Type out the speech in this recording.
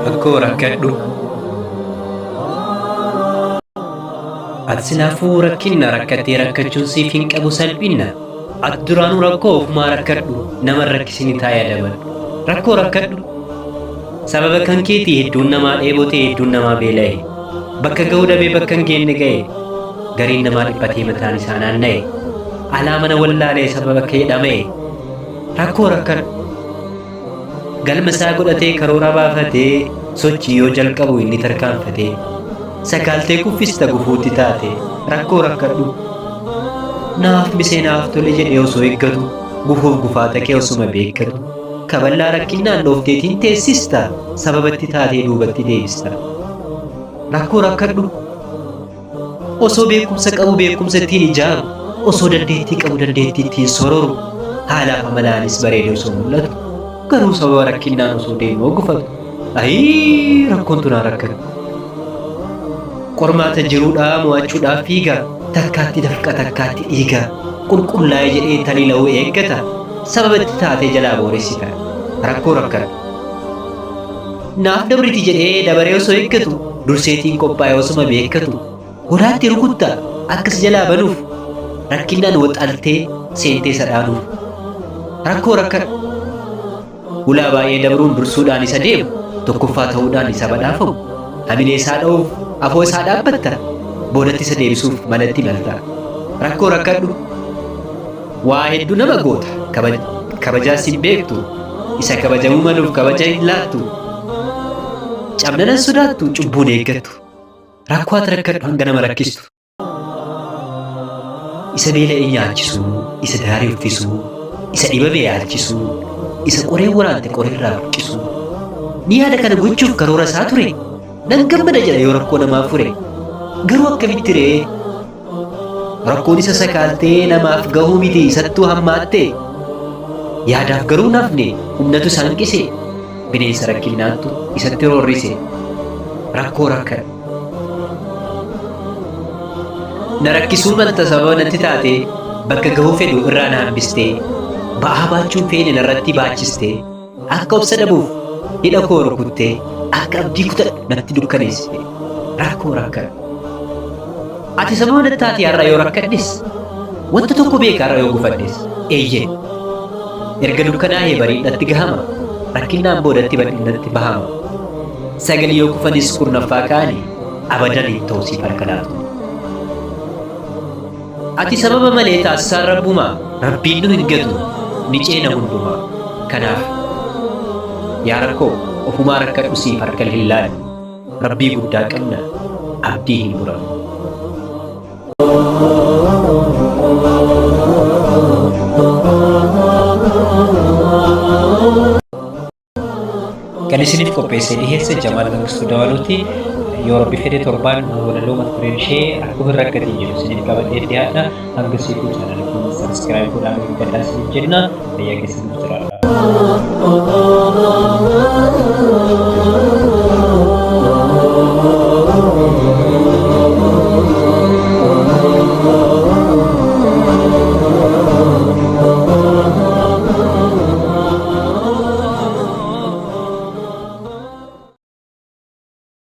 Rakkoo rakkadhu. Ati sinaafuu rakkinna rakkattee rakkachuun siif hin qabu salphina. Ati duraanuu rakkoo ofumaa rakkadhu nama rakkisini taa'ee dabalu. Rakkoo rakkadhu. Sababa kan keetii hedduun namaa dheebotee hedduun namaa beela'e. Bakka ga'uu dhabee bakka hin geenne ga'e. Gariin namaa dhiphatee mataan isaa naanna'e. Alaa mana wallaalee sababa kee dhama'e. Rakkoo rakkadhu. Galma isaa godhatee karoora baafatee sochii yoo jalqabu inni tarkaanfatee. Sakaaltee kuffista gufuutti taate rakkoo rakkadhu. Naaf misee naaf tole jedhee osoo eeggatu gufuuf gufaata kee osuma beekkatu. Kaballaa rakkinnaan dhoofteetiin teessista sababatti taatee duubatti deebista. Rakkoo rakkadhu. Osoo beekumsa qabu beekumsa ittiin ijaaru, osoo dandeettii qabu dandeettii ittiin sororu, haalaaf amalaanis bareedee osoo mul'atu, garuu sababa rakkinnaan osoo deemuu gufatu. Ayii rakkoon tunaa rakkatu. Qormaata jiruudhaa mo'achuudhaaf fiiga, takkaatti dafqa takkaatti dhiiga, qulqullaa'ee jedhee taliila'uu eeggata, sababatti taatee jalaa booressita. Rakkoo rakkadhu. Naaf dabriti jedhee dabaree osoo eeggatu, durseetiin qophaa'ee osuma beekkatu, godaatti rukuttaa akkas jalaa banuuf, rakkinnaan waxaltee seentee sadhaanuuf. Rakkoo rakkadhu. Ulaa baay'ee dabruun dursuudhaan isa deemu, tokkoffaa ta'uudhaan isa badhaafamu, hamilee isaa dha'uuf afoo isaa dhaabbatta, boodatti isa deebisuuf malatti malta. Rakkoo rakkadhu. Waa hedduu nama goota, kabajaas hin beektu, isa kabajamuu maluuf kabaja hin laattu. Cabnanan sodaattu, cubbuun eeggattu. Rakkoo ati rakkadhu hanga nama rakkistu. Isa beela'ee nyaachisuu, isa daarii uffisuu, isa dhibame yaalchisuu, isa qoree waraante qoreerraa buqqisuu. Ni yaada kana gochuuf karoora isaa ture. Nan gammada jedha yoo rakkoo namaaf fure. Garuu akkamitti ree? Rakkoon isa sakaaltee namaaf gahuu miti isattuu hammaatte. Yaadaaf garuu nafne humnatu isa hanqise. Bineensa rakkinnaattu isatti roorrise. Rakkoo rakkadhu. Na rakkisuu malta sababa natti taate bakka gahuu fedhu irraa na hambistee. Ba'aa baachuun feene narratti baachistee. Akka obsa dhabuuf hidha koo rukuttee. Akka abdii kutadhu natti dukkaneessite. Rakkoo rakkadhu. Ati sababa natti taate har'a yoo rakkadhes, wanta tokko beeka har'a yoo gufadhes, eeyyee. Erga dukkanaa'ee bariidhatti gahama, rakkinnaan boodatti bal'inatti bahama. Sagali yoo kufanis kurnaffaa kaane, abadan hin ta'u siif harka laatu. Ati sababa malee taasisaan rabbumaa, rabbiin nu hin gatu, ni ceena hundumaa. Kanaaf, yaa rakkoo, ofumaa rakkadhu siif harka hin laanne. Rabbii guddaa qabna, abdii hin muramu. Kan isiniif qopheessee dhiheesse Jamaal Mangistuu Dawaluuti. Yoo Rabbi fedhe torbaan walaloo mata dureen ishee rakkoo hin rakkatiin jedhu isiniif qabadhee dhiyaadha. Hanga siifuu chaanala keenya sabiskiraayib godhaa gaddaa isiniif jenna. Fayyaa keessaniif jiraadha.